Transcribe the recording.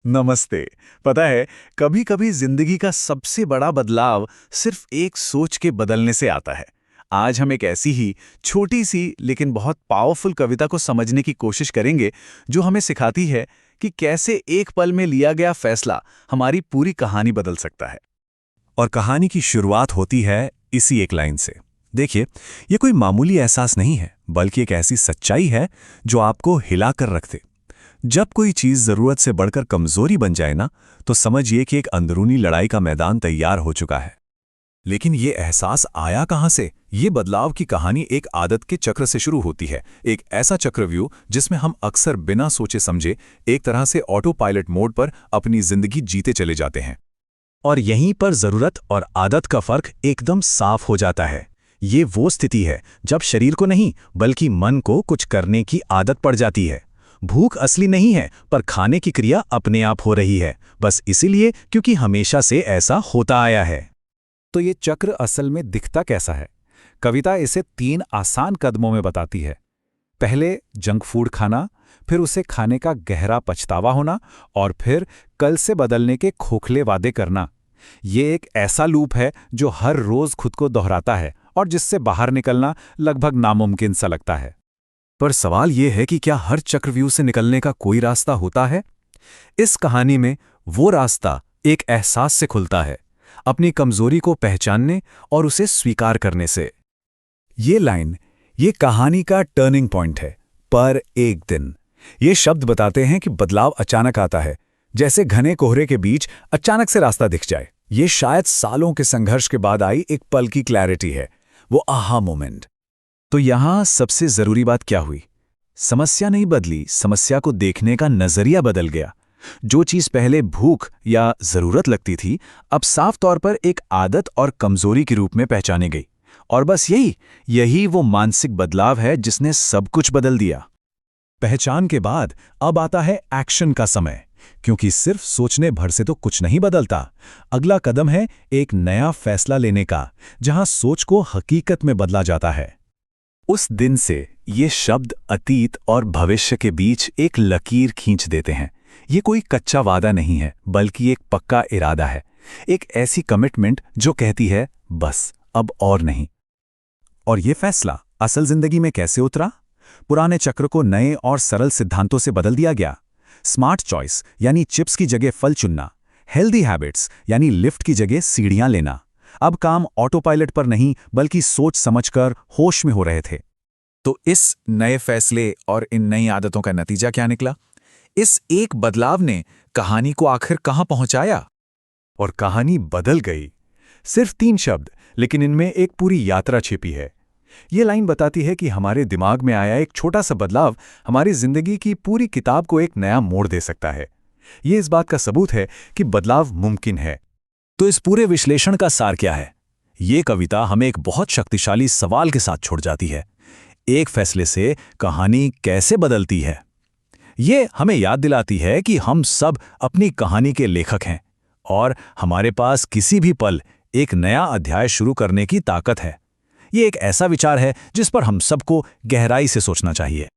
नमस्ते। पता है, कभी कभी जिंदगी का सबसे बड़ा बदलाव सिर्फ एक सोच के बदलने से आता है। आज हम एक ऐसी ही छोटी सी लेकिन बहुत पावरफुल कविता को समझने की कोशिश करेंगे, जो हमें सिखाती है कि कैसे एक पल में लिया गया फैसला हमारी पूरी कहानी बदल सकता है। और कहानी की शुरुआत होती है इसी एक लाइन से। देखिए, ये कोई मामूली एहसास नहीं है, बल्कि एक ऐसी सच्चाई है जो आपको हिलाकर रख दे। जब कोई चीज जरूरत से बढ़कर कमजोरी बन जाए ना, तो समझिए कि एक अंदरूनी लड़ाई का मैदान तैयार हो चुका है। लेकिन ये एहसास आया कहां से? ये बदलाव की कहानी एक आदत के चक्र से शुरू होती है। एक ऐसा चक्रव्यूह जिसमें हम अक्सर बिना सोचे समझे एक तरह से ऑटो पायलट मोड पर अपनी जिंदगी जीते चले जाते हैं। और यहीं पर जरूरत और आदत का फर्क एकदम साफ हो जाता है। ये वो स्थिति है जब शरीर को नहीं, बल्कि मन को कुछ करने की आदत पड़ जाती है। भूख असली नहीं है, पर खाने की क्रिया अपने आप हो रही है, बस इसीलिए क्योंकि हमेशा से ऐसा होता आया है। तो ये चक्र असल में दिखता कैसा है? कविता इसे 3 आसान कदमों में बताती है। पहले जंक फूड खाना, फिर उसे खाने का गहरा पछतावा होना, और फिर कल से बदलने के खोखले वादे करना। ये एक ऐसा लूप है जो हर रोज खुद को दोहराता है और जिससे बाहर निकलना लगभग नामुमकिन सा लगता है। पर सवाल यह है कि क्या हर चक्रव्यूह से निकलने का कोई रास्ता होता है? इस कहानी में वो रास्ता एक एहसास से खुलता है, अपनी कमजोरी को पहचानने और उसे स्वीकार करने से। ये लाइन, ये कहानी का टर्निंग पॉइंट है। पर एक दिन, ये शब्द बताते हैं कि बदलाव अचानक आता है, जैसे घने कोहरे के बीच अचानक से रास्ता दिख जाए। ये शायद सालों के संघर्ष के बाद आई एक पल की क्लैरिटी है, वो आहा मोमेंट। तो यहां सबसे जरूरी बात क्या हुई? समस्या नहीं बदली, समस्या को देखने का नजरिया बदल गया। जो चीज पहले भूख या जरूरत लगती थी, अब साफ तौर पर एक आदत और कमजोरी के रूप में पहचानी गई। और बस यही वो मानसिक बदलाव है जिसने सब कुछ बदल दिया। पहचान के बाद अब आता है एक्शन का समय, क्योंकि सिर्फ सोचने भर से तो कुछ नहीं बदलता। अगला कदम है एक नया फैसला लेने का, जहां सोच को हकीकत में बदला जाता है। उस दिन से ये शब्द अतीत और भविष्य के बीच एक लकीर खींच देते हैं। ये कोई कच्चा वादा नहीं है, बल्कि एक पक्का इरादा है, एक ऐसी कमिटमेंट जो कहती है बस अब और नहीं। और ये फैसला असल जिंदगी में कैसे उतरा? पुराने चक्र को नए और सरल सिद्धांतों से बदल दिया गया। स्मार्ट चॉइस यानी चिप्स की जगह फल चुनना, हेल्दी हैबिट्स यानी लिफ्ट की जगह सीढ़ियां लेना। अब काम ऑटो पायलट पर नहीं, बल्कि सोच समझकर होश में हो रहे थे। तो इस नए फैसले और इन नई आदतों का नतीजा क्या निकला? इस एक बदलाव ने कहानी को आखिर कहां पहुंचाया? और कहानी बदल गई। सिर्फ 3 शब्द, लेकिन इनमें एक पूरी यात्रा छिपी है। ये लाइन बताती है कि हमारे दिमाग में आया एक छोटा सा बदलाव हमारी जिंदगी की पूरी किताब को एक नया मोड़ दे सकता है। ये इस बात का सबूत है कि बदलाव मुमकिन है। तो इस पूरे विश्लेषण का सार क्या है? ये कविता हमें एक बहुत शक्तिशाली सवाल के साथ छोड़ जाती है। एक फैसले से कहानी कैसे बदलती है? ये हमें याद दिलाती है कि हम सब अपनी कहानी के लेखक हैं, और हमारे पास किसी भी पल एक नया अध्याय शुरू करने की ताकत है। ये एक ऐसा विचार है जिस पर हम सबको गहराई से सोचना चाहिए।